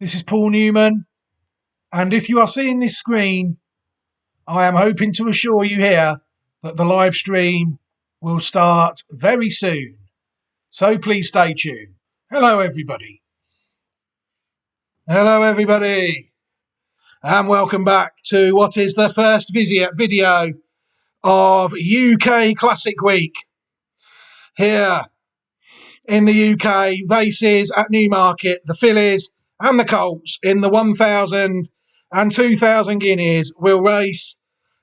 This is Paul Newman, and if you are seeing this screen, I am hoping to assure you here that the live stream will start very soon. So please stay tuned. Hello, everybody. Hello, everybody, and welcome back to what is the first video of UK Classic Week here in the UK. Races at Newmarket, the fillies and the colts in the 1,000 and 2,000 guineas will race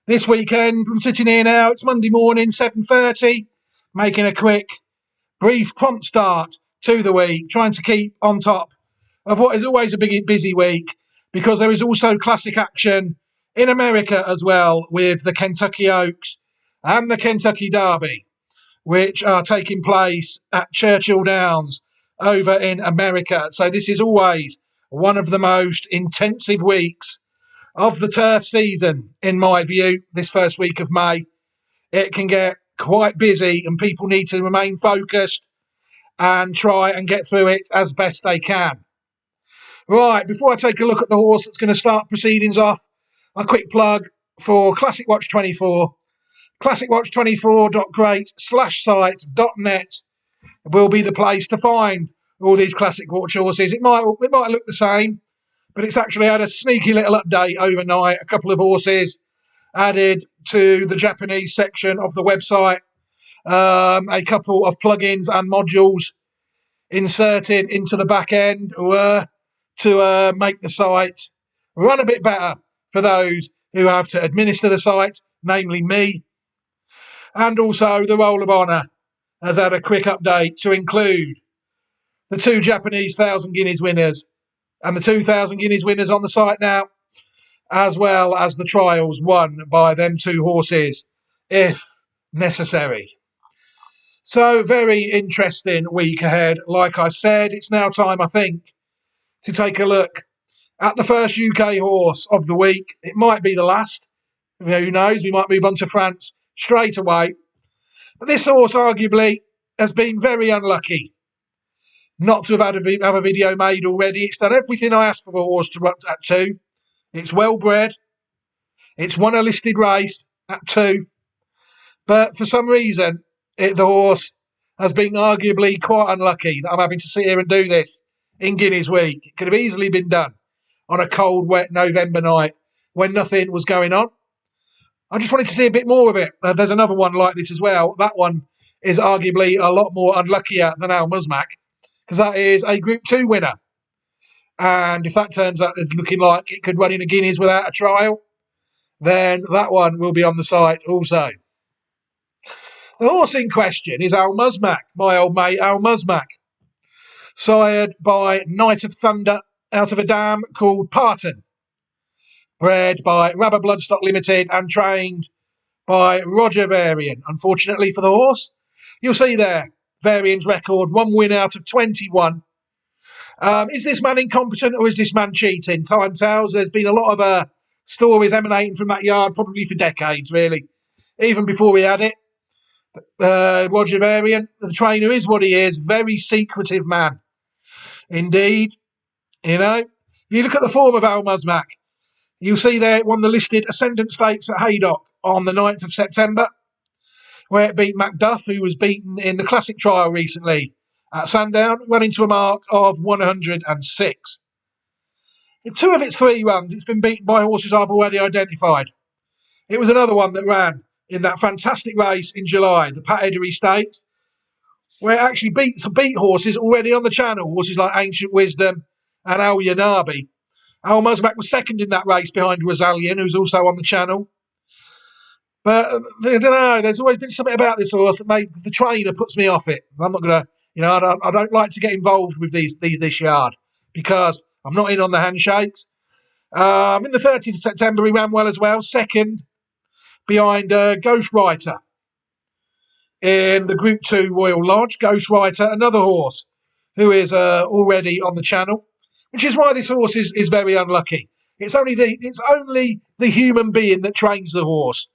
this weekend. I'm sitting here now. It's Monday morning, 7:30, making a quick, brief, prompt start to the week, trying to keep on top of what is always a big, busy week, because there is also classic action in America as well, with the Kentucky Oaks and the Kentucky Derby, which are taking place at Churchill Downs over in America. So this is always one of the most intensive weeks of the turf season, in my view. This first week of May, it can get quite busy and people need to remain focused and try and get through it as best they can. Right, before I take a look at the horse that's going to start proceedings off, a quick plug for Classic Watch 24. ClassicWatch24.great/site.net will be the place to find all these Classic Watch horses. It might look the same, but it's actually had a sneaky little update overnight. A couple of horses added to the Japanese section of the website. A couple of plugins and modules inserted into the back end to make the site run a bit better for those who have to administer the site, namely me. And also the Roll of Honour has had a quick update to include the two Japanese 1,000 guineas winners and the 2,000 guineas winners on the site now, as well as the trials won by them two horses, if necessary. So, very interesting week ahead. Like I said, it's now time, I think, to take a look at the first UK horse of the week. It might be the last. Who knows? We might move on to France straight away. But this horse, arguably, has been very unlucky not to have had a video made already. It's done everything I asked for a horse to run at 2. It's well bred. It's won a listed race at 2. But for some reason, the horse has been arguably quite unlucky that I'm having to sit here and do this in Guineas Week. It could have easily been done on a cold, wet November night when nothing was going on. I just wanted to see a bit more of it. There's another one like this as well. That one is arguably a lot more unluckier than Musmak, because that is a Group 2 winner. And if that turns out it's looking like it could run in a Guineas without a trial, then that one will be on the site also. The horse in question is Musmak, my old mate Musmak, sired by Knight of Thunder out of a dam called Parton, bred by Rubber Bloodstock Limited and trained by Roger Varian. Unfortunately for the horse, you'll see there, Varian's record, 1 win out of 21. Is this man incompetent or is this man cheating? Time tells. There's been a lot of stories emanating from that yard probably for decades, really, even before we had it. Roger Varian, the trainer, is what he is. Very secretive man indeed. You know, if you look at the form of Musmak, you'll see there it won the listed Ascendant Stakes at Haydock on the 9th of September, where it beat Macduff, who was beaten in the Classic Trial recently at Sandown, running to a mark of 106. In 2 of its 3 runs, it's been beaten by horses I've already identified. It was another one that ran in that fantastic race in July, the Pat Edery Stakes, where it actually beat horses already on the channel, horses like Ancient Wisdom and Al Yanabi. Al Musmak was second in that race behind Rosalian, who's also on the channel. But I don't know, there's always been something about this horse that the trainer puts me off it. I'm not going to, I don't like to get involved with this yard because I'm not in on the handshakes. In the 30th of September, he ran well as well, second behind Ghostwriter in the Group 2 Royal Lodge. Ghostwriter, another horse who is already on the channel, which is why this horse is very unlucky. It's only the human being that trains the horse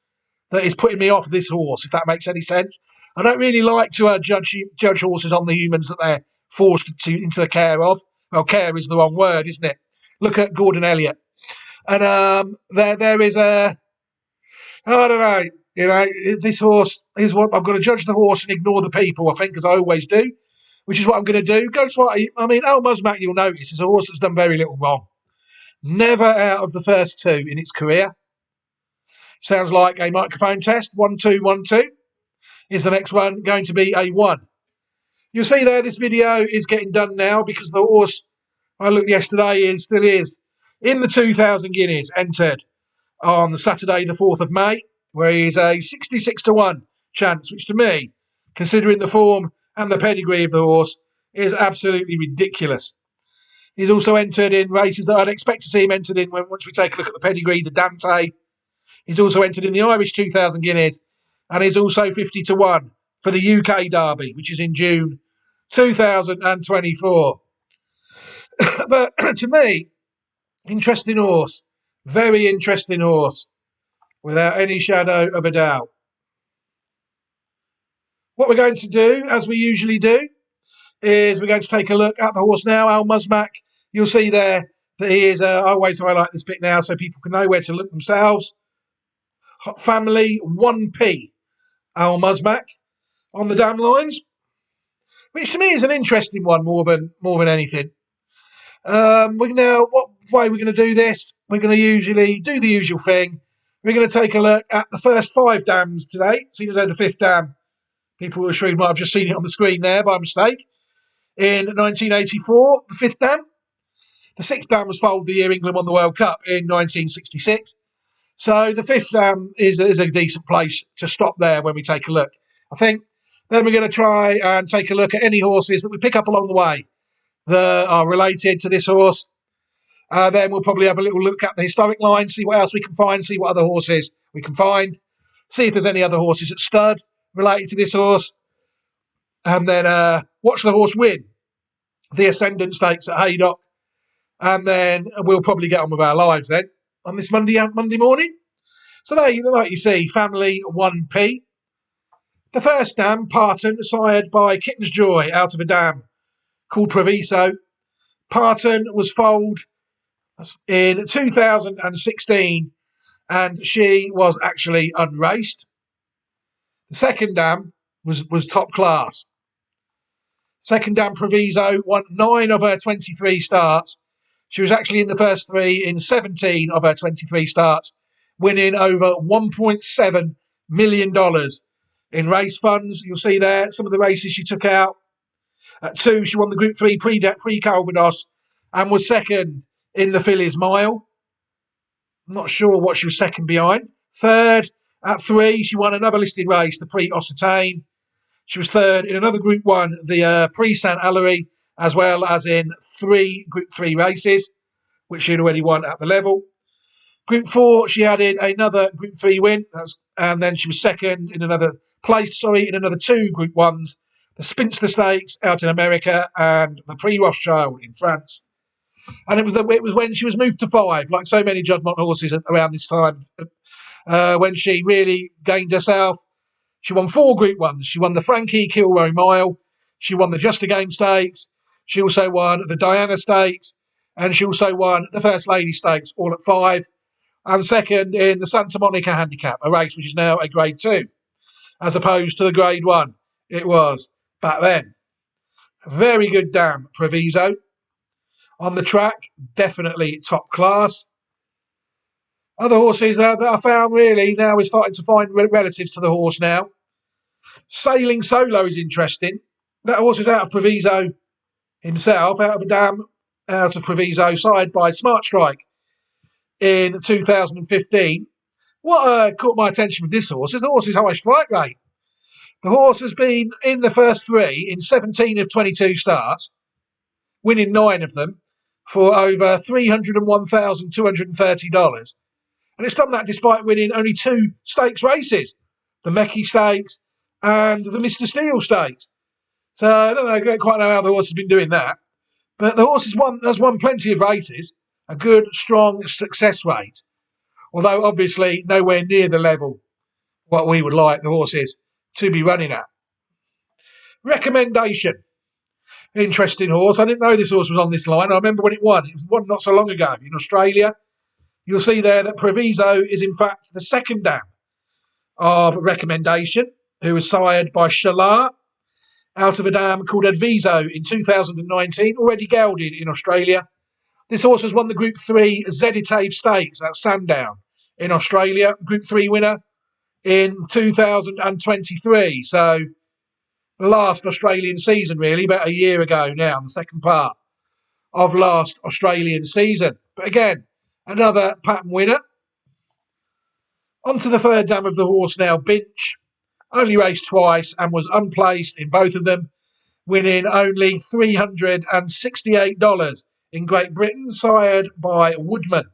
that is putting me off this horse, if that makes any sense. I don't really like to judge horses on the humans that they're forced into the care of. Well, care is the wrong word, isn't it? Look at Gordon Elliott. And there is a, I don't know, this horse is what I'm going to judge the horse and ignore the people, I think, as I always do, which is what I'm going to do. Go to what Al Musmak, you'll notice, is a horse that's done very little wrong. Never out of the first two in its career. Sounds like a microphone test. 1 2 1 2. Is the next one going to be a 1? You'll see there this video is getting done now because the horse I looked yesterday still is in the 2,000 guineas entered on the Saturday the 4th of May, where he is a 66 to 1 chance, which to me, considering the form and the pedigree of the horse, is absolutely ridiculous. He's also entered in races that I'd expect to see him entered in once we take a look at the pedigree, the Dante. He's also entered in the Irish 2,000 guineas, and he's also 50 to 1 for the UK Derby, which is in June 2024. But to me, interesting horse. Very interesting horse, without any shadow of a doubt. What we're going to do, as we usually do, is we're going to take a look at the horse now, Al Musmak. You'll see there that he is, I always highlight this bit now so people can know where to look themselves. Family 1P, Al Musmak, on the dam lines, which to me is an interesting one more than anything. What way we're going to do this? We're going to usually do the usual thing. We're going to take a look at the first 5 dams today. Seeing as though the 5th dam, people who are shrewd might have just seen it on the screen there by mistake. In 1984, the 5th dam. The 6th dam was foaled the year England won the World Cup in 1966. So the 5th dam is a decent place to stop there when we take a look, I think. Then we're going to try and take a look at any horses that we pick up along the way that are related to this horse. Then we'll probably have a little look at the historic line, see what else we can find, see what other horses we can find, see if there's any other horses at stud related to this horse, and then watch the horse win the Ascendant Stakes at Haydock, and then we'll probably get on with our lives then on this Monday morning. So there, like you see, family 1P. The first dam, Parton, sired by Kitten's Joy out of a dam called Proviso. Parton was foaled in 2016 and she was actually unraced. The second dam was top class. Second dam, Proviso, won 9 of her 23 starts. She was actually in the first 3 in 17 of her 23 starts, winning over $1.7 million in race funds. You'll see there some of the races she took out. At 2, she won the Group 3 pre-Calvados and was second in the Fillies Mile. I'm not sure what she was second behind. Third, at 3, she won another listed race, the Pre-Occitane. She was third in another Group 1, the Pre-Saint Hilary, as well as in 3 Group 3 races, which she'd already won at the level. Group 4, she added another Group 3 win, and then she was second in another 2 Group 1s, the Spinster Stakes out in America and the Prix Rothschild in France. And it was when she was moved to 5, like so many Juddmonte horses around this time, when she really gained herself. She won 4 Group 1s. She won the Frankie Kilroe Mile. She won the Just a Game Stakes. She also won the Diana Stakes. And she also won the First Lady Stakes, all at 5. And second in the Santa Monica Handicap, a race which is now a Grade 2, as opposed to the Grade 1 it was back then. Very good dam, Proviso. On the track, definitely top class. Other horses that I found really now we're starting to find relatives to the horse now. Sailing Solo is interesting. That horse is out of Proviso himself, out of a dam, out of Proviso, sired by Smart Strike in 2015. What caught my attention with this horse is the horse's high strike rate. The horse has been in the first 3 in 17 of 22 starts, winning 9 of them for over $301,230. And it's done that despite winning only 2 stakes races, the Meckie Stakes and the Mr. Steel Stakes. So I don't quite know how the horse has been doing that. But the horse has won plenty of races, a good, strong success rate. Although obviously nowhere near the level what we would like the horses to be running at. Recommendation. Interesting horse. I didn't know this horse was on this line. I remember when it won. It was won not so long ago in Australia. You'll see there that Proviso is in fact the second dam of Recommendation, who was sired by Shalar out of a dam called Adviso in 2019, already gelded in Australia. This horse has won the Group 3 Zeditave Stakes at Sandown in Australia. Group 3 winner in 2023. So the last Australian season, really, about a year ago now, the second part of last Australian season. But again, another pattern winner. On to the third dam of the horse now, Binch. Only raced twice and was unplaced in both of them, winning only $368 in Great Britain, sired by Woodman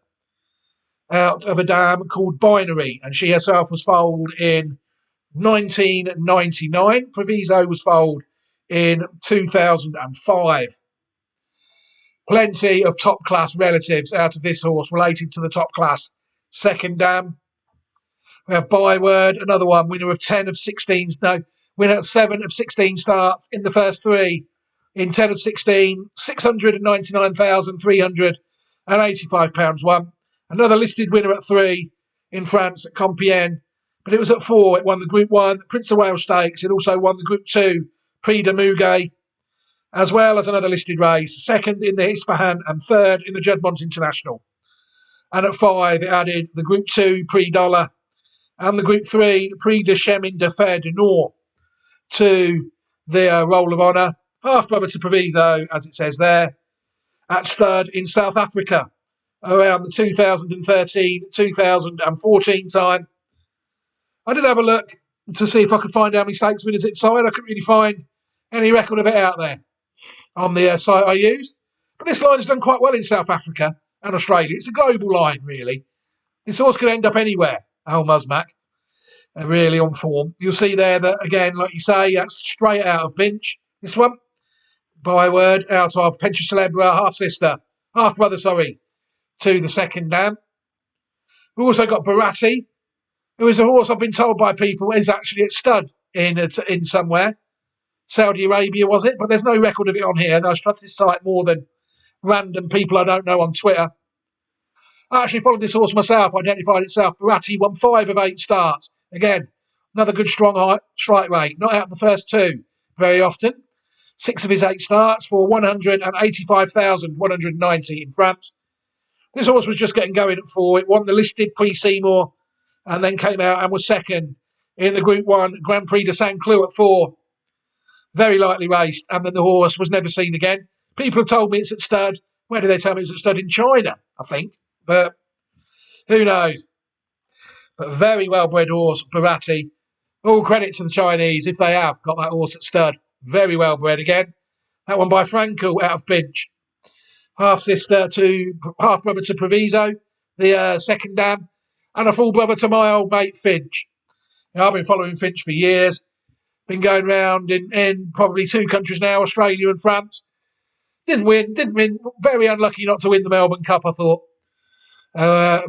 out of a dam called Binary, and she herself was foaled in 1999. Proviso was foaled in 2005. Plenty of top class relatives out of this horse related to the top class second dam. We have Byword, another one, winner of 7 of 16 starts in the first three. In 10 of 16, £699,385 won. Another listed winner at 3 in France at Compiègne. But it was at 4. It won the Group 1 Prince of Wales Stakes. It also won the Group 2 Prix de Muguet, as well as another listed race. Second in the Ispahan and third in the Juddmonte International. And at 5, it added the Group 2 Prix Dollar and the Group 3 Prix de Chemin de Fer du Nord to the Roll of Honour. Half brother to Proviso, as it says there, at stud in South Africa around the 2013-2014 time. I did have a look to see if I could find how many stakes winners it signed. I couldn't really find any record of it out there on the site I used. But this line has done quite well in South Africa and Australia. It's a global line, really. This horse could end up anywhere, Musmak, really on form. You'll see there that, again, like you say, that's straight out of Binch. This one, Byword, out of Pentra Celebra, half brother, to the second dam. We've also got Barati, who is a horse I've been told by people is actually at stud in somewhere. Saudi Arabia, was it? But there's no record of it on here. I trust this site more than random people I don't know on Twitter. I actually followed this horse myself, identified itself. Barati won 5 of 8 starts. Again, another good strong strike rate. Not out of the first 2 very often. 6 of his 8 starts for 185,190 in France. This horse was just getting going at 4. It won the listed Prix Seymour and then came out and was second in the Group 1 Grand Prix de Saint-Cloud at 4. Very lightly raced, and then the horse was never seen again. People have told me it's at stud. Where did they tell me it's at stud? In China, I think. But who knows? But very well-bred horse, Barati. All credit to the Chinese if they have got that horse at stud. Very well-bred again. That one by Frankel out of Binch. Half brother to Proviso, the second dam, and a full brother to my old mate Finch. Now, I've been following Finch for years. Been going round in probably 2 countries now, Australia and France. Didn't win. Very unlucky not to win the Melbourne Cup, I thought.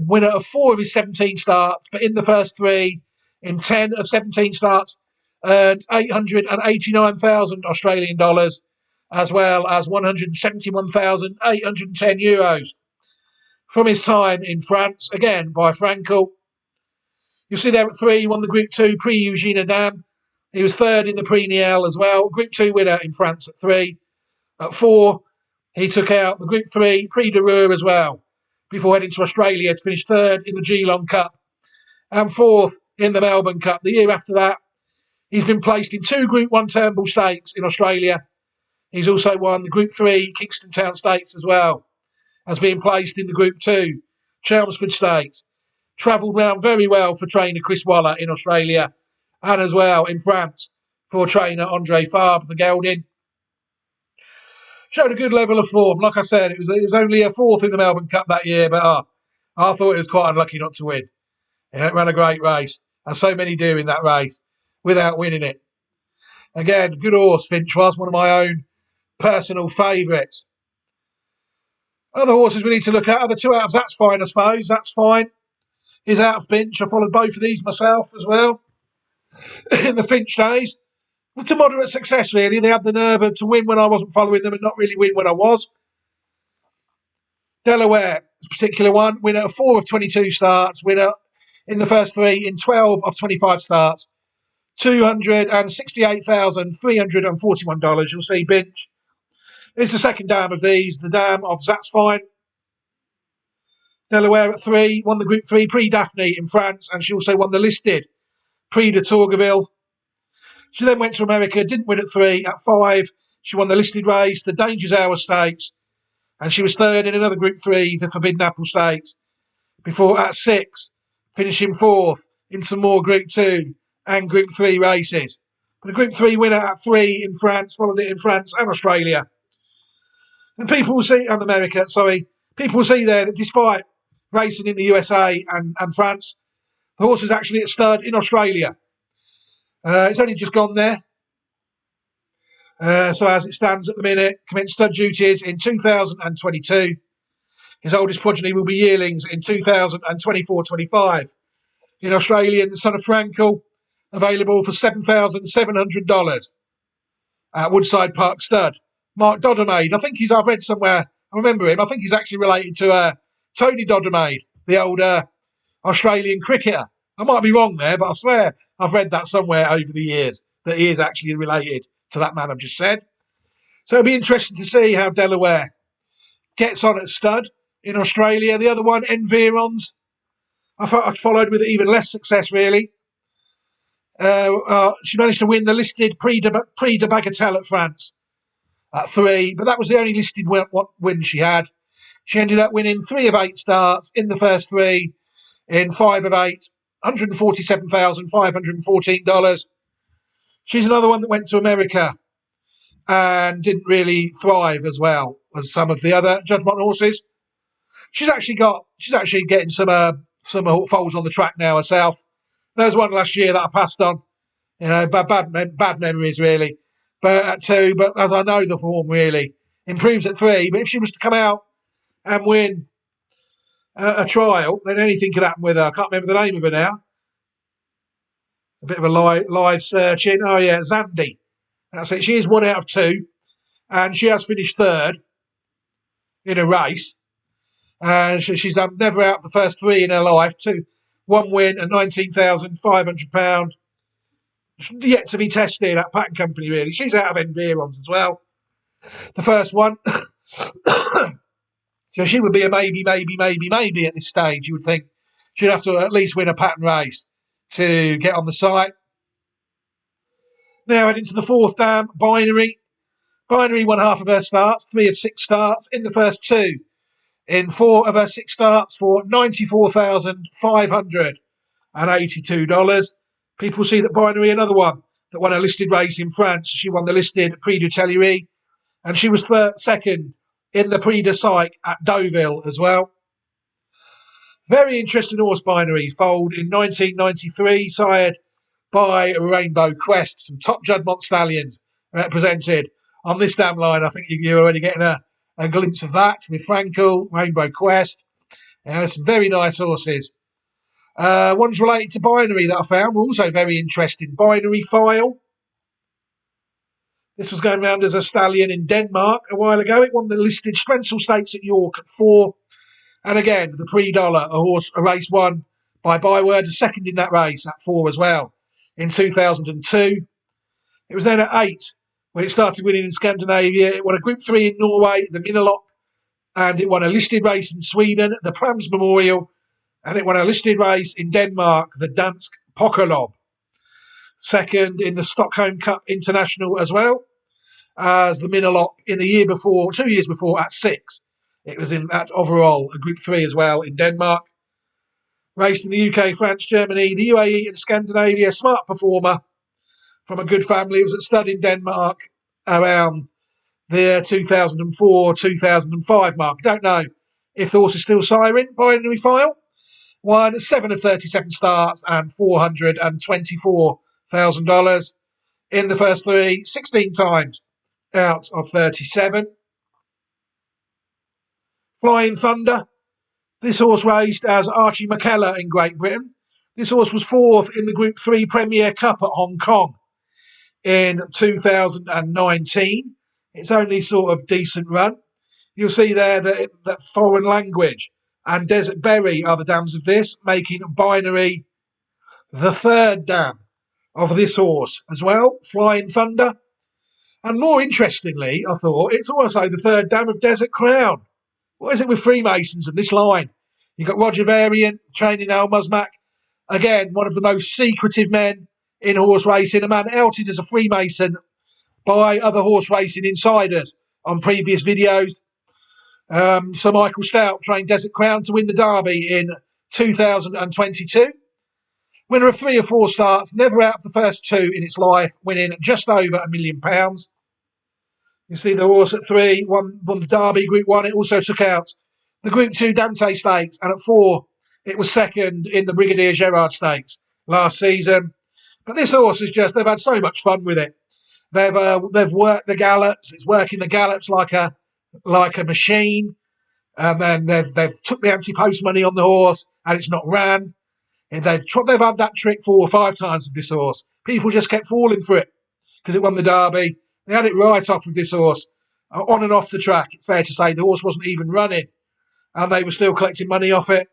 Winner of 4 of his 17 starts, but in the first 3, in 10 of 17 starts, earned 889,000 Australian dollars, as well as 171,810 euros from his time in France, again by Frankel. You'll see there at 3, he won the Group 2 Prix Eugene Dam. He was third in the Prix Niel as well. Group 2 winner in France at 3. At 4, he took out the Group 3 Prix de Rouen as well, before heading to Australia to finish third in the Geelong Cup and 4th in the Melbourne Cup. The year after that, he's been placed in 2 Group 1 Turnbull Stakes in Australia. He's also won the Group 3 Kingston Town Stakes as well as being placed in the Group 2 Chelmsford Stakes. Travelled round very well for trainer Chris Waller in Australia and as well in France for trainer Andre Fabre, the gelding. Showed a good level of form. Like I said, it was only a 4th in the Melbourne Cup that year, but I thought it was quite unlucky not to win. It ran a great race, as so many do in that race, without winning it. Again, good horse, Finch was one of my own personal favourites. Other horses we need to look at. Other 2 out of that's fine, I suppose. That's fine. Is out of Finch. I followed both of these myself as well in the Finch days. To moderate success, really. They had the nerve to win when I wasn't following them and not really win when I was. Delaware, particular one, winner of 4 of 22 starts, winner in the first 3 in 12 of 25 starts. $268,341. You'll see Binch. It's the second dam of these, the dam of Zatzfine. Delaware at 3, won the Group 3 pre-Daphne in France, and she also won the listed Prix de Tourgeville. She then went to America, didn't win at 3. At 5, she won the listed race, the Dangerous Hour Stakes, and she was third in another Group 3, the Forbidden Apple Stakes, before at 6, finishing 4th in some more Group 2 and Group 3 races. But a Group 3 winner at 3 in France, followed it in France and Australia. And people will see, and America, sorry, people will see there that despite racing in the USA and France, the horse is actually at stud in Australia. It's only just gone there. So as it stands at the minute, commenced stud duties in 2022. His oldest progeny will be yearlings in 2024-25. In Australia, the son of Frankel, available for $7,700 at Woodside Park Stud. Mark Doddermaid, I've read somewhere, I remember him, I think he's actually related to Tony Doddermaid, the old Australian cricketer. I might be wrong there, but I swear I've read that somewhere over the years, that he is actually related to that man I've just said. So it'll be interesting to see how Delaware gets on at stud. In Australia, the other one, Environs, I thought I'd followed with even less success, really. She managed to win the listed Prix de Bagatelle at France at 3, but that was the only listed win she had. She ended up winning 3 of 8 starts in the first 3 in 5 of 8, $147,514. She's another one that went to America and didn't really thrive as well as some of the other Judgment horses. She's actually getting some foals on the track now herself. There was one last year that I passed on. You know, bad memories really. But at 2, but as I know the form really improves at 3. But if she was to come out and win a trial, then anything could happen with her. I can't remember the name of her now. A bit of a live searching. Oh yeah, Zandy. That's it. She is 1 out of 2, and she has finished 3rd in a race. And she's never out of the first 3 in her life. 1 win and £19,500. Yet to be tested at Patent Company, really. She's out of Environs as well. The first one. So she would be a maybe at this stage, you would think. She'd have to at least win a pattern race to get on the site. Now heading to the 4th dam, Binary. Binary won half of her starts, 3 of 6 starts in the first 2. In 4 of her 6 starts for $94,582. People see that Binary, another one that won a listed race in France. She won the listed Prix du Tellier, and she was second in the Prix de Psyche at Deauville as well. Very interesting horse, Binary, foaled in 1993, sired by Rainbow Quest. Some top Juddmonte stallions represented on this damn line. I think you're already getting a glimpse of that with Frankel, Rainbow Quest. Some very nice horses. Ones related to Binary that I found were also very interesting. Binary File. This was going around as a stallion in Denmark a while ago. It won the listed Strensel Stakes at York at 4. And again, the Prix Dollar, a race won by Byword, second in that race at 4 as well in 2002. It was then at 8 when it started winning in Scandinavia. It won a Group 3 in Norway, the Minelop, and it won a listed race in Sweden, the Prams Memorial, and it won a listed race in Denmark, the Dansk Pokerlob. Second in the Stockholm Cup International as well as the Minelop in the year before, 2 years before at 6. It was in that overall, a Group 3 as well in Denmark. Raced in the UK, France, Germany, the UAE and Scandinavia. Smart performer from a good family. It was at stud in Denmark around the 2004-2005 mark. Don't know if the horse is still siren. Binary File. Won 7 of 37 starts and $424,000 in the first 3, 16 times out of 37. Flying Thunder. This horse raced as Archie McKellar in Great Britain. This horse was 4th in the Group 3 Premier Cup at Hong Kong. in 2019. It's only sort of decent run. You'll see there that Foreign Language and Desert Berry are the dams of this, making Binary the third dam of this horse as well, Flying Thunder. And more interestingly, I thought, it's also the third dam of Desert Crown. What is it with Freemasons and this line? You've got Roger Varian training Al Musmak. Again, one of the most secretive men in horse racing, a man outed as a Freemason by other horse racing insiders on previous videos. Sir Michael Stout trained Desert Crown to win the Derby in 2022. Winner of 3 or 4 starts, never out of the first 2 in its life, winning just over £1 million. You see the horse at 3, won the Derby Group 1. It also took out the Group 2 Dante Stakes, and at 4, it was second in the Brigadier Gerard Stakes last season. But this horse is just, they've had so much fun with it. They've worked the gallops. It's working the gallops like a machine. And then they've took the anti-post money on the horse, and it's not ran. And they've had that trick 4 or 5 times with this horse. People just kept falling for it because it won the Derby. They had it right off with this horse, on and off the track. It's fair to say the horse wasn't even running, and they were still collecting money off it.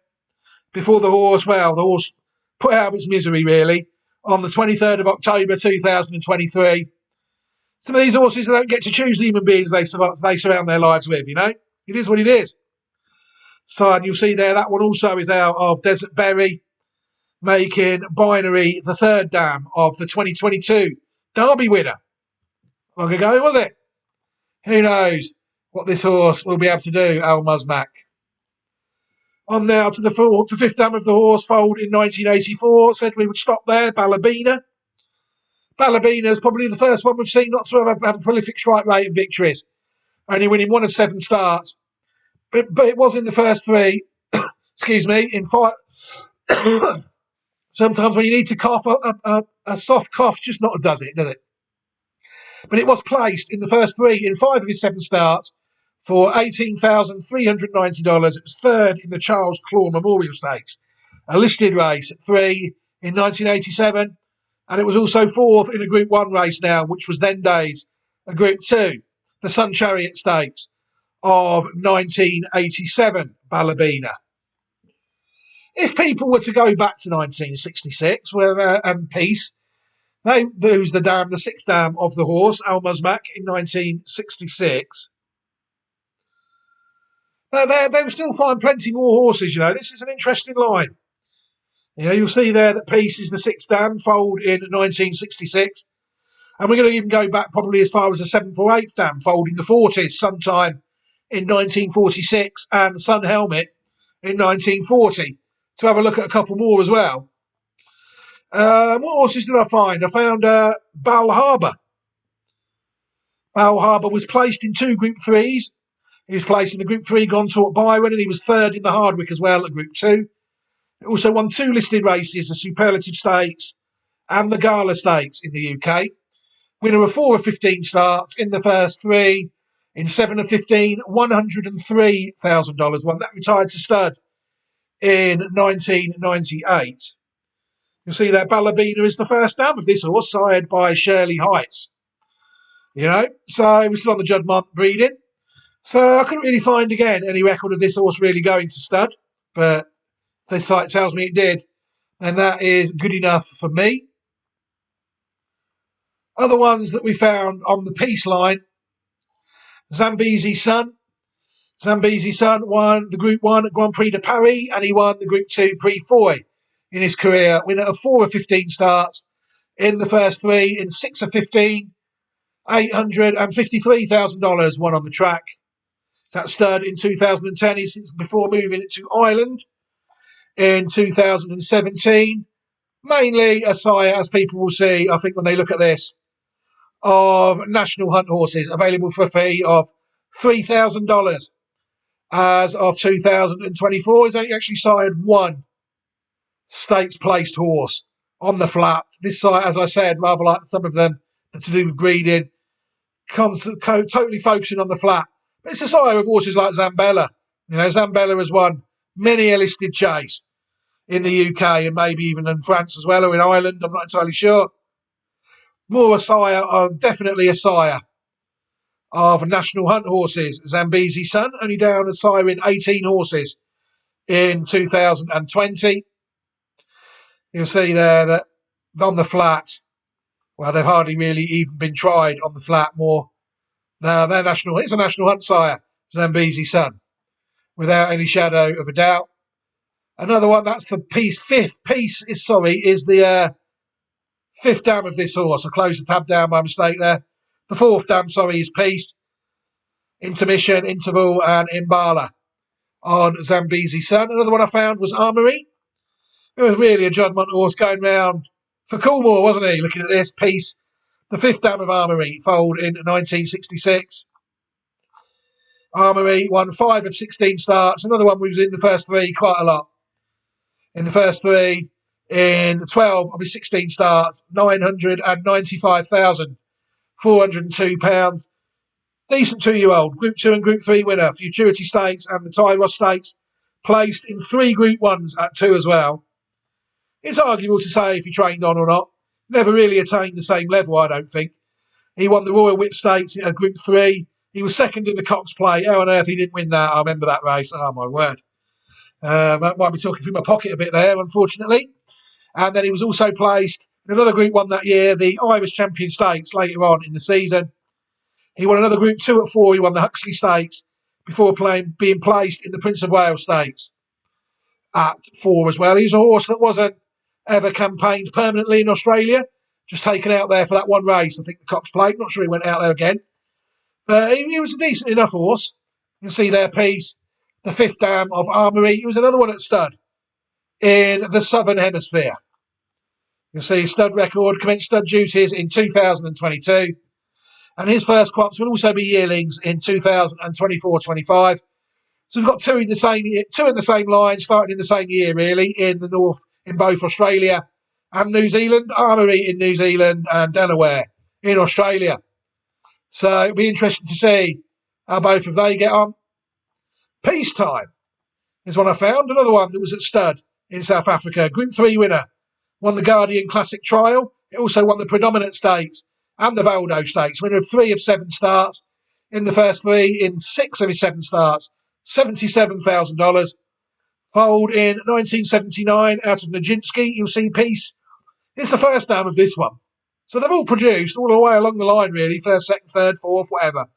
Before the horse put out of its misery, really, on the 23rd of October 2023. Some of these horses, they don't get to choose the human beings they surround their lives with, you know. It is what it is. So, and you'll see there, that one also is out of Desert Berry, making Binary the third dam of the 2022 Derby winner. Long ago, was it? Who knows what this horse will be able to do, Al Musmak. On now to the 5th dam of the horse, foaled in 1984. Said we would stop there, Ballabina. Ballabina is probably the first one we've seen not to have a prolific strike rate of victories, only winning 1 of 7 starts. But it was in the first 3, excuse me, in 5. Sometimes when you need to cough, a soft cough just not does it? But it was placed in the first 3 in 5 of his 7 starts for $18,390. It was third in the Charles Claw Memorial Stakes, a listed race at 3 in 1987. And it was also 4th in a Group 1 race now, which was then days a Group 2, the Sun Chariot Stakes of 1987, Ballabina. If people were to go back to 1966, and Peace, they lose the 6th dam of the horse, Al Musmak, in 1966. They will still find plenty more horses, you know. This is an interesting line. You'll see there that Peace is the 6th dam, foaled in 1966. And we're going to even go back probably as far as the 7th or 8th dam, foaled in the 40s sometime in 1946, and the Sun Helmet in 1940. To have a look at a couple more as well. What horses did I find? I found Bal Harbour. Bal Harbour was placed in 2 Group 3s. He was placed in the Group 3 Gontaut Byron, and he was third in the Hardwick as well at Group 2. He also won 2 listed races, the Superlative Stakes and the Gala Stakes in the UK. Winner of 4 of 15 starts in the first 3. In 7 of 15, $103,000. Won that retired to stud in 1998. You'll see that Ballabina is the first dam of this horse, sired by Shirley Heights. You know, so we're still on the Juddmonte breeding. So I couldn't really find, again, any record of this horse really going to stud, but this site tells me it did, and that is good enough for me. Other ones that we found on the Peace line, Zambezi Sun. Zambezi Sun won the Group 1 Grand Prix de Paris, and he won the Group 2 Prix Foy in his career. Winner of 4 of 15 starts in the first 3. In 6 of 15, $853,000 won on the track. That stud in 2010, before moving it to Ireland in 2017. Mainly a sire, as people will see, I think, when they look at this, of national hunt horses available for a fee of $3,000. As of 2024, he's only actually sired 1 stakes-placed horse on the flat. This site, as I said, rather like some of them, to do with breeding, totally focusing on the flat. But it's a sire of horses like Zambella. You know, Zambella has won many a listed chase in the UK and maybe even in France as well, or in Ireland, I'm not entirely sure. more a sire, definitely a sire of national hunt horses. Zambezi Sun, only down a sire in 18 horses in 2020. You'll see there that on the flat, well, they've hardly really even been tried on the flat more. Now, it's a national hunt sire, Zambezi Sun, without any shadow of a doubt. Another one, that's the is the fifth dam of this horse. I closed the tab down by mistake there. The fourth dam, is Peace, Intermission, Interval, and Imbala on Zambezi Sun. Another one I found was Armory. It was really a Juddmonte horse going round for Coolmore, wasn't he? Looking at this Peace, the fifth dam of Armory, foaled in 1966. Armory won 5 of 16 starts. Another one was in the first three quite a lot. In the first three, in 12 of his 16 starts, £995,402. Decent 2-year-old, Group 2 and Group 3 winner, Futurity Stakes and the Tyros Stakes, placed in 3 Group 1s at 2 as well. It's arguable to say if he trained on or not. Never really attained the same level, I don't think. He won the Royal Whip Stakes at Group 3. He was second in the Cox Plate. How on earth he didn't win that? I remember that race. Oh, my word. Might be talking through my pocket a bit there, unfortunately. And then he was also placed in another Group 1 that year, the Irish Champion Stakes, later on in the season. He won another Group 2 at 4. He won the Huxley Stakes before being placed in the Prince of Wales Stakes at 4 as well. He's a horse that wasn't ever campaigned permanently in Australia, just taken out there for that one race. I think the Cox Plate. Not sure he went out there again. But he was a decent enough horse. You can see their Peace, the fifth dam of Armory. He was another one at stud in the Southern Hemisphere. You'll see stud record, commenced stud duties in 2022. And his first crops will also be yearlings in 2024-25. So we've got two in the same line, starting in the same year, really, in the north, in both Australia and New Zealand. Armory in New Zealand and Delaware in Australia. So it'll be interesting to see how both of they get on. Peacetime is one I found. Another one that was at stud in South Africa. Group 3 winner. Won the Guardian Classic Trial. It also won the Predominant Stakes and the Valdo Stakes. Winner of 3 of 7 starts. In the first 3, in 6 of his 7 starts. $77,000. Foaled in 1979 out of Nijinsky. You'll see Peace. It's the first dam of this one. So they've all produced all the way along the line, really. First, second, third, fourth, whatever.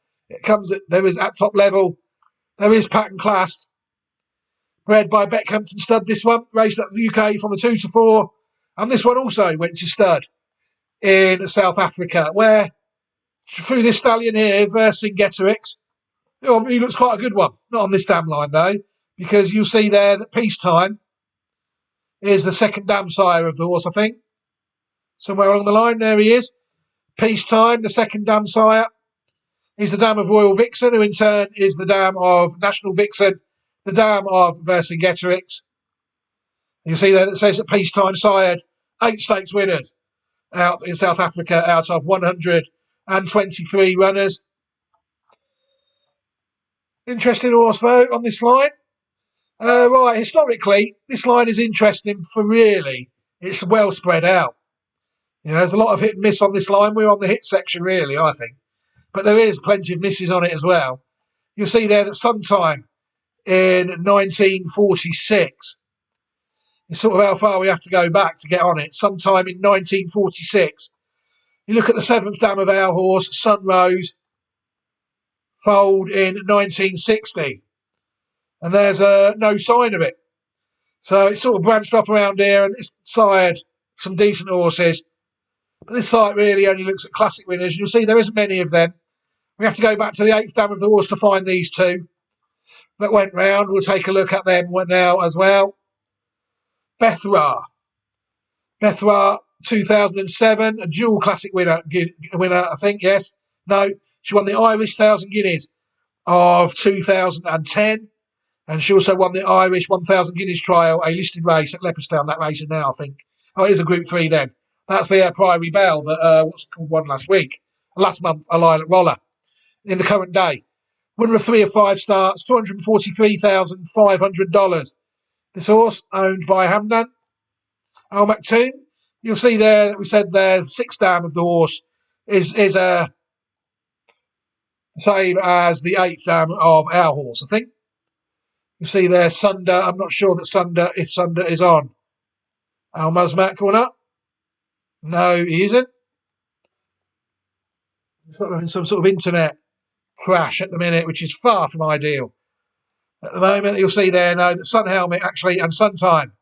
There is at top level. There is pattern class. Bred by Beckhampton Stud, this one. Raced up the UK from a 2 to 4. And this one also went to stud in South Africa, where through this stallion here, Vercingetorix, he looks quite a good one. Not on this dam line, though, because you'll see there that Peacetime is the second dam sire of the horse, I think. Somewhere along the line, there he is. Peacetime, the second dam sire. He's the dam of Royal Vixen, who in turn is the dam of National Vixen, the dam of Vercingetorix. You'll see there that says that Peacetime sired 8 stakes winners out in South Africa out of 123 runners. Interesting horse, though, on this line. Right, historically, this line is interesting for really, it's well spread out. There's a lot of hit and miss on this line. We're on the hit section, really, I think. But there is plenty of misses on it as well. You'll see there that sometime in 1946, it's sort of how far we have to go back to get on it. Sometime in 1946, you look at the 7th dam of our horse, Sunrose, foaled in 1960. And there's no sign of it. So it's sort of branched off around here and it's sired some decent horses. But this site really only looks at classic winners. You'll see there isn't many of them. We have to go back to the 8th dam of the horse to find these 2 that went round. We'll take a look at them now as well. Bethra, 2007, a dual classic winner, I think, yes. No, she won the Irish 1,000 Guineas of 2010. And she also won the Irish 1,000 Guineas trial, a listed race at Leopardstown. That race is now, I think. Oh, it is a Group 3 then. That's the Priory Bell that won last month, a Lilac Roller, in the current day. Winner of 3 of 5 starts, $243,500. This horse, owned by Hamdan Al Maktoum, You'll see there that we said there the 6th dam of the horse is same as the 8th dam of our horse, I think. You see there Sunder. I'm not sure that if Sunder is on. Al Musmak going up? No, he isn't. He's got having some sort of internet crash at the minute, which is far from ideal. At the moment, you'll see there now that Sun Helmet actually and Suntime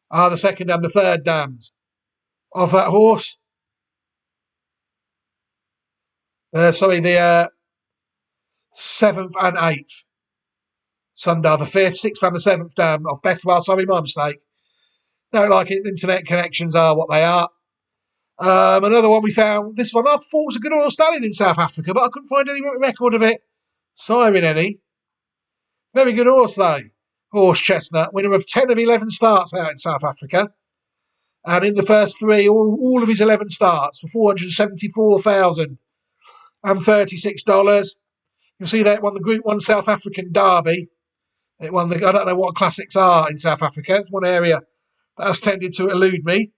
are the 2nd and the 3rd dams of that horse. The 7th and 8th. Sundar the 5th, 6th and the 7th dam of Bethwell. Sorry, my mistake. Don't like it. Internet connections are what they are. Another one we found. This one I thought was a good horse stallion in South Africa, but I couldn't find any record of it siring any. Very good horse though. Horse Chestnut, winner of 10 of 11 starts out in South Africa. And in the first 3, all of his 11 starts for $474,036. You'll see that it won the Group 1 South African Derby. It won I don't know what classics are in South Africa. It's one area that has tended to elude me.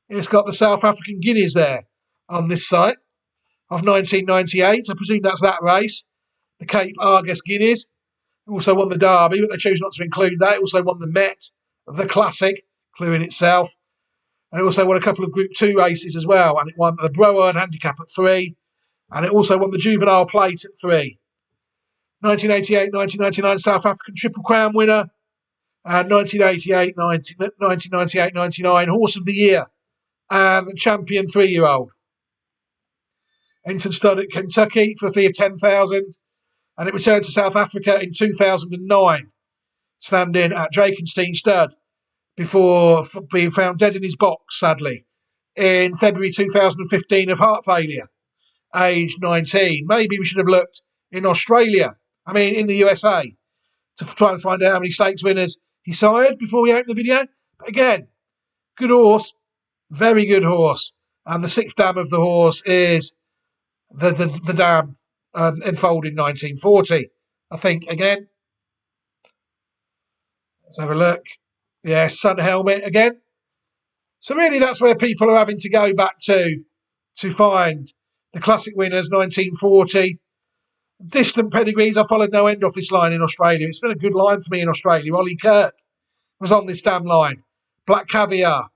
It's got the South African Guineas there on this site of 1998. I presume that's that race. The Cape Argus Guineas. Also won the Derby, but they chose not to include that. It also won the Met, the Classic, cluing itself. And it also won a couple of Group 2 races as well. And it won the Broward Handicap at 3. And it also won the Juvenile Plate at 3. 1988, 1999 South African Triple Crown winner. And 1988, 99 Horse of the Year. And champion 3-year-old. Entered stud at Kentucky for a fee of $10,000. And it returned to South Africa in 2009, standing at Drakenstein Stud before being found dead in his box, sadly, in February 2015 of heart failure, aged 19. Maybe we should have looked in in the USA, to try and find out how many stakes winners he sired before we open the video. But again, good horse, very good horse. And the 6th dam of the horse is the dam enfolded in 1940, I think, again. Let's have a look. Yeah, Sun Helmet again. So really that's where people are having to go back to find the classic winners, 1940. Distant pedigrees, I followed no end off this line in Australia. It's been a good line for me in Australia. Ollie Kirk was on this damn line. Black Caviar.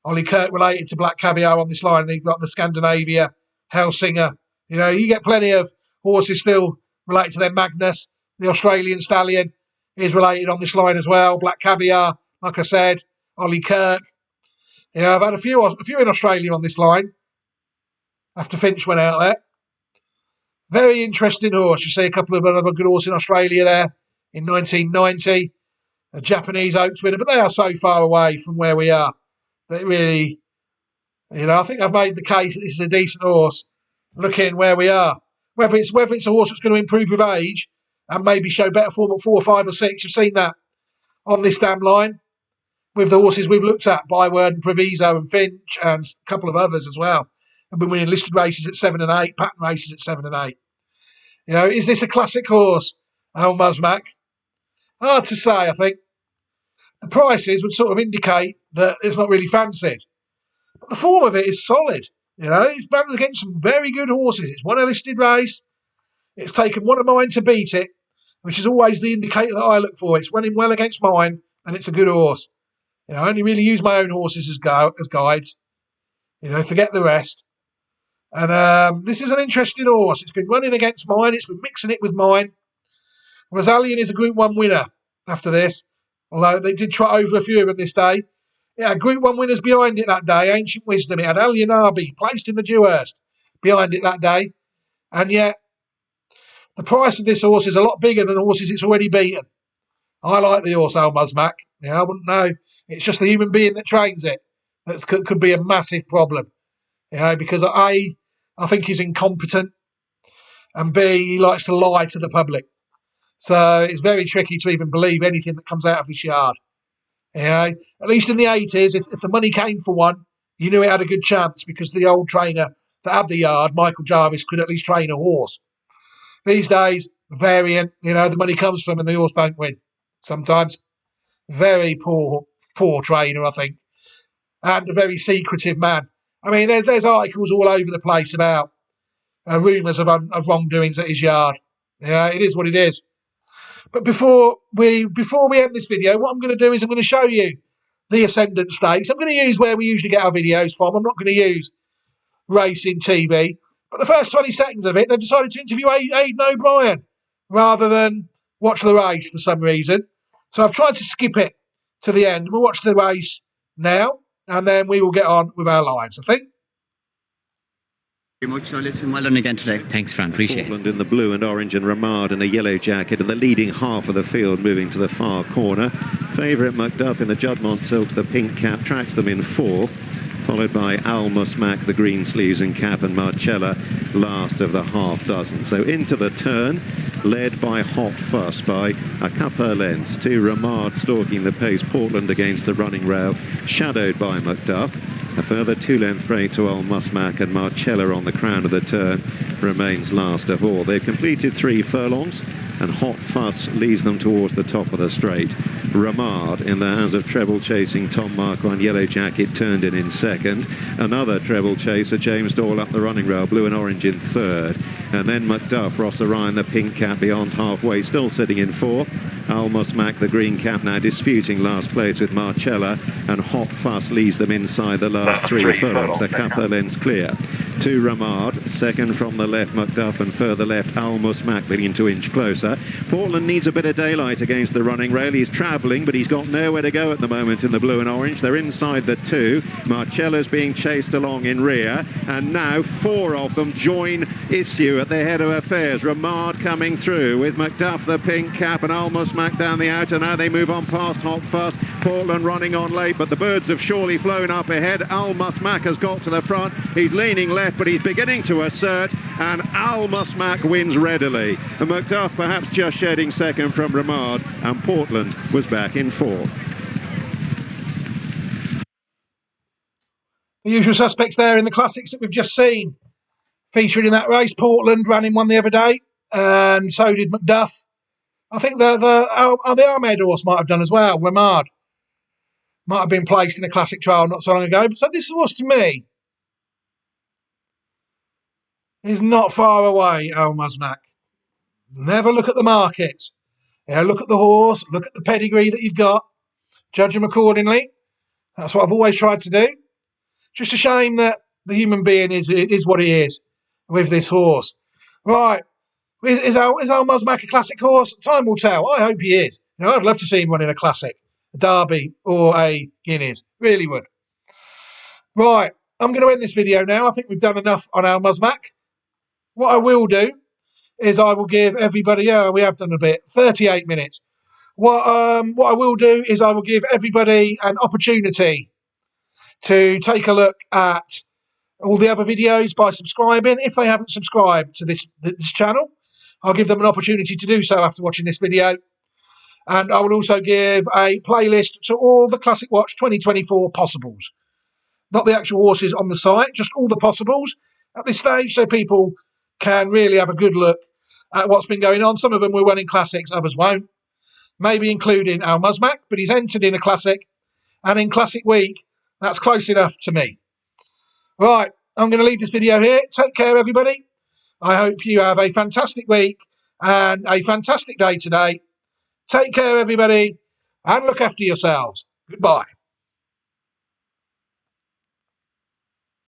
Ollie Kirk related to Black Caviar on this line. They've got the Scandinavia, Helsinger. You know, you get plenty of horses still related to their Magnus. The Australian Stallion is related on this line as well. Black Caviar, like I said. Ollie Kirk. Yeah, I've had a few in Australia on this line. After Finch went out there. Very interesting horse. You see a couple of other good horses in Australia there in 1990. A Japanese Oaks winner, but they are so far away from where we are that really, I think I've made the case that this is a decent horse. Looking where we are, whether it's a horse that's going to improve with age and maybe show better form at 4, 5, or 6. You've seen that on this damn line with the horses we've looked at, Byword and Proviso and Finch and a couple of others as well. Have been winning listed races at 7 and 8, pattern races at 7 and 8. Is this a classic horse, Al Musmak? Hard to say, I think. The prices would sort of indicate that it's not really fancied. But the form of it is solid. It's battled against some very good horses. It's won a listed race. It's taken one of mine to beat it, which is always the indicator that I look for. It's winning well against mine, and it's a good horse. I only really use my own horses as guides. Forget the rest. And this is an interesting horse. It's been running against mine. It's been mixing it with mine. Rosallion is a Group 1 winner after this, although they did trot over a few of them this day. Yeah, Group 1 winners behind it that day. Ancient Wisdom. It had Alionabi placed in the Dewhurst behind it that day. And yet, the price of this horse is a lot bigger than the horses it's already beaten. I like the horse, Al Musmak. I wouldn't know. It's just the human being that trains it that could be a massive problem. Because A, I think he's incompetent, and B, he likes to lie to the public. So it's very tricky to even believe anything that comes out of this yard. At least in the 80s, if the money came for one, you knew it had a good chance because the old trainer that had the yard, Michael Jarvis, could at least train a horse. These days, variant, the money comes from and the horse don't win. Sometimes. Very poor trainer, I think. and a very secretive man. I mean, there's articles all over the place about rumours of wrongdoings at his yard. Yeah, it is what it is. But before we end this video, what I'm going to do is I'm going to show you the Ascendant Stakes. I'm going to use where we usually get our videos from. I'm not going to use Racing TV. But the first 20 seconds of it, they've decided to interview Aidan O'Brien rather than watch the race for some reason. So I've tried to skip it to the end. We'll watch the race now, and then we will get on with our lives, I think. Very much so. Listen, well done again today. Thanks, Fran. Appreciate Portland in the blue and orange and Ramard in a yellow jacket, and the leading half of the field moving to the far corner. Favourite Macduff in the Juddmonte silks, the pink cap, tracks them in fourth, followed by Musmak, the green sleeves and cap, and Marcella last of the half dozen. So into the turn, led by Hot Fuss by a couple of lengths to Ramard stalking the pace. Portland against the running rail, shadowed by Macduff. A further 2-length break to Musmak, and Marcella on the crown of the turn remains last of all. They've completed 3 furlongs, and Hot Fuss leads them towards the top of the straight. Ramard in the hands of treble chasing Tom Marquand, yellow jacket, turned in second. Another treble chaser, James Doyle, up the running rail, blue and orange in third. And then Macduff, Ross Orion, the pink cap, beyond halfway, still sitting in fourth. Musmak, the green cap, now disputing last place with Marcella, and Hot Fuss leads them inside the last 3 furlongs. A couple of lengths clear to Ramard, second from the left Macduff, and further left Musmak beginning to inch closer. Portland needs a bit of daylight against the running rail. He's travelling, but he's got nowhere to go at the moment in the blue and orange. They're inside the 2. Marcella's being chased along in rear, and now 4 of them join issue at the head of affairs. Ramard coming through with Macduff, the pink cap, and Musmak down the outer. Now they move on past Hot Fuss. Portland running on late, but the birds have surely flown up ahead. Musmak has got to the front. He's leaning left, but he's beginning to assert, and Musmak wins readily. And Macduff perhaps just shedding second from Ramard, and Portland was back in fourth. The usual suspects there in the classics that we've just seen. Featured in that race, Portland ran in one the other day, and so did Macduff. I think the Ahmed horse might have done as well. Ramard might have been placed in a classic trial not so long ago. So this horse, to me, is not far away, Musmak. Never look at the market. Yeah, look at the horse, look at the pedigree that you've got, judge him accordingly. That's what I've always tried to do. Just a shame that the human being is what he is with this horse. Right. Is Musmak a classic horse? Time will tell. I hope he is. You know, I'd love to see him run in a classic, a Derby or a Guineas. Really would. Right. I'm going to end this video now. I think we've done enough on Musmak. What I will do is I will give everybody, we have done a bit, 38 minutes. What I will do is I will give everybody an opportunity to take a look at all the other videos by subscribing. If they haven't subscribed to this channel, I'll give them an opportunity to do so after watching this video. And I will also give a playlist to all the Classic Watch 2024 possibles. Not the actual horses on the site, just all the possibles at this stage, so people can really have a good look at what's been going on. Some of them will run in classics, others won't. Maybe including Musmak, but he's entered in a classic. And in Classic Week, that's close enough to me. Right, I'm going to leave this video here. Take care, everybody. I hope you have a fantastic week and a fantastic day today. Take care, everybody, and look after yourselves. Goodbye.